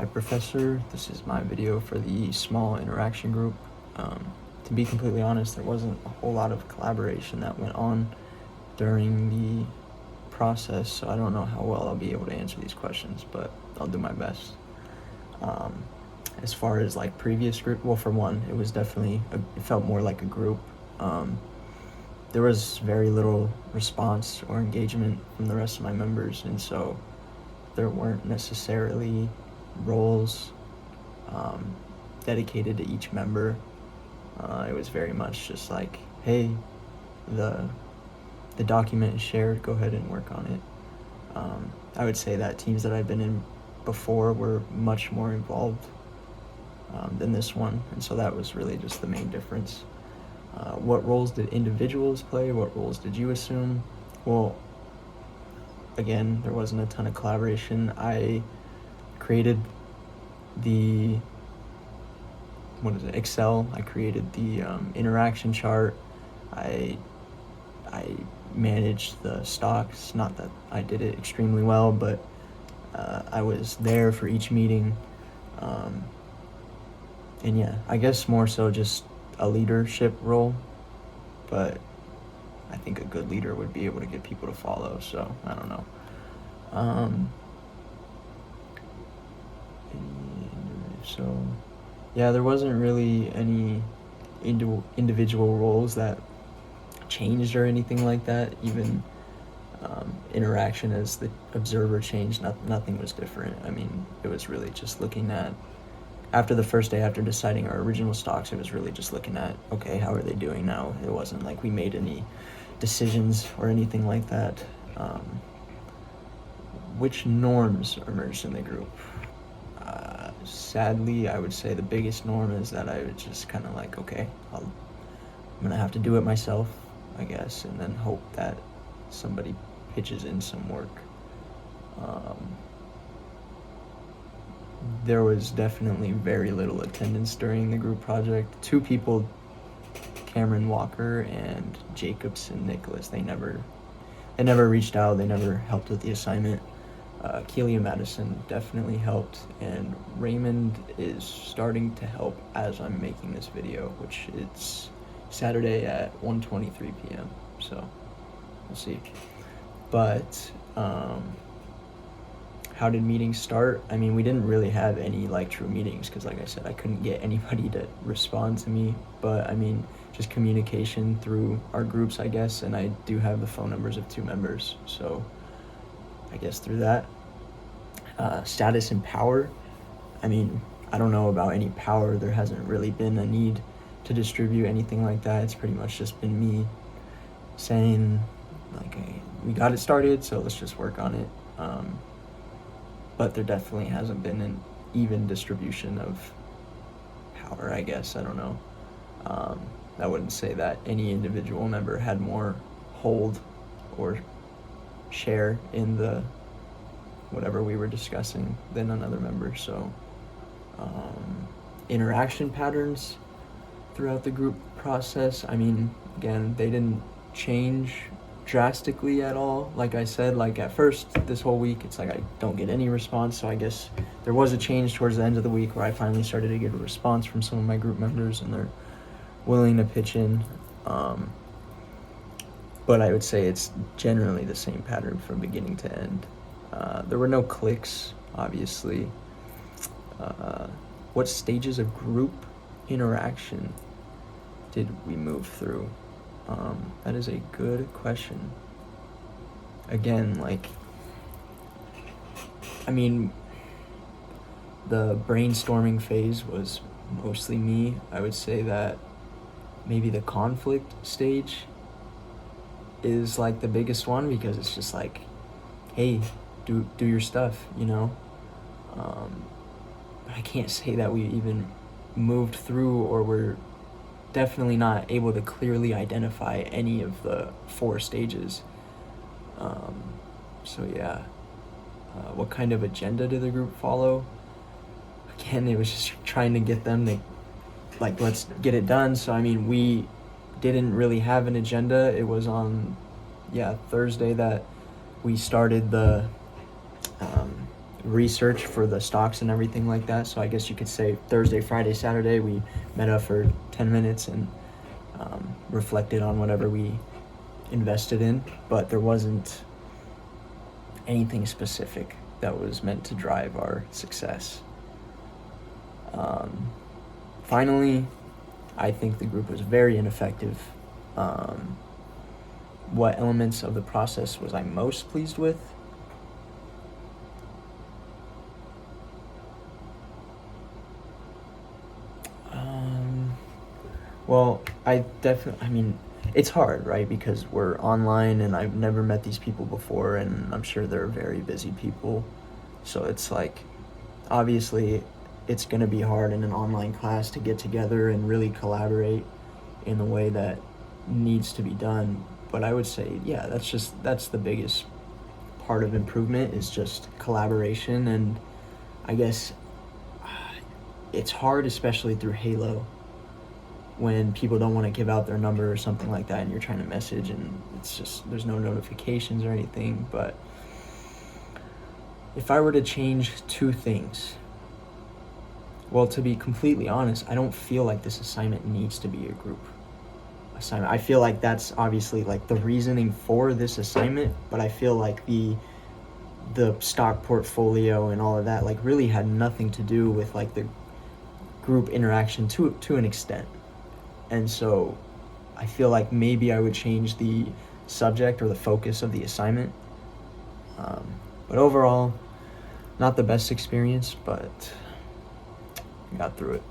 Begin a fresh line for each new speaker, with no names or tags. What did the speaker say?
Hi Professor, this is my video for the small interaction group. To be completely honest, there wasn't a whole lot of collaboration that went on during the process, so I don't know how well I'll be able to answer these questions, but I'll do my best. As far as like previous group, well, for one, it was definitely, it felt more like a group. There was very little response or engagement from the rest of my members, and so there weren't necessarily roles dedicated to each member. It was very much just like, hey, the document is shared, go ahead and work on it. I would say that teams that I've been in before were much more involved than this one, and so that was really just the main difference. What roles did individuals play? What roles did you assume? Well, again, there wasn't a ton of collaboration. I created the Excel. I created the interaction chart. I managed the stocks. Not that I did it extremely well, but I was there for each meeting. And yeah, I guess more so just a leadership role, but I think a good leader would be able to get people to follow, so I don't know. So yeah, there wasn't really any individual roles that changed or anything like that. Even interaction as the observer changed, nothing was different. I mean, it was really just looking at, after the first day, after deciding our original stocks, it was really just looking at, okay, how are they doing now? It wasn't like we made any decisions or anything like that. Which norms emerged in the group? Sadly, I would say the biggest norm is that I would just kind of like, okay, I'm gonna have to do it myself, I guess, and then hope that somebody pitches in some work. There was definitely very little attendance during the group project. 2 people, Cameron Walker and Jacobson Nicholas, they never reached out, they never helped with the assignment. Keelia Madison definitely helped, and Raymond is starting to help as I'm making this video, which it's Saturday at 1:23 p.m. So we'll see. But how did meetings start? I mean, we didn't really have any like true meetings because, like I said, I couldn't get anybody to respond to me. But I mean, just communication through our groups, I guess, and I do have the phone numbers of 2 members, so I guess through that. Status and power. I mean, I don't know about any power. There hasn't really been a need to distribute anything like that. It's pretty much just been me saying, like, hey, we got it started, so let's just work on it. But there definitely hasn't been an even distribution of power, I guess. I don't know. I wouldn't say that any individual member had more hold or share in the whatever we were discussing than another member. So interaction patterns throughout the group process, I mean, again, they didn't change drastically at all. Like I said, like at first this whole week, it's like I don't get any response, so I guess there was a change towards the end of the week where I finally started to get a response from some of my group members, and they're willing to pitch in. But I would say it's generally the same pattern from beginning to end. There were no clicks, obviously. What stages of group interaction did we move through? That is a good question. Again, like, I mean, the brainstorming phase was mostly me. I would say that maybe the conflict stage is like the biggest one, because it's just like, hey, do your stuff, you know? But I can't say that we even moved through, or we're definitely not able to clearly identify any of the 4 stages. So yeah, what kind of agenda did the group follow? Again, it was just trying to get them to, like, let's get it done. So I mean, we didn't really have an agenda. It was on Thursday that we started the research for the stocks and everything like that. So I guess you could say Thursday, Friday, Saturday, we met up for 10 minutes and reflected on whatever we invested in, but there wasn't anything specific that was meant to drive our success. Finally, I think the group was very ineffective. What elements of the process was I most pleased with? Well, I mean, it's hard, right? Because we're online and I've never met these people before, and I'm sure they're very busy people. So it's like, obviously, it's going to be hard in an online class to get together and really collaborate in the way that needs to be done. But I would say, yeah, that's the biggest part of improvement, is just collaboration. And I guess it's hard, especially through Halo, when people don't want to give out their number or something like that, and you're trying to message and it's just, there's no notifications or anything. But if I were to change two things, well, to be completely honest, I don't feel like this assignment needs to be a group assignment. I feel like that's obviously like the reasoning for this assignment, but I feel like the stock portfolio and all of that like really had nothing to do with like the group interaction to an extent. And so I feel like maybe I would change the subject or the focus of the assignment. But overall, not the best experience, but I got through it.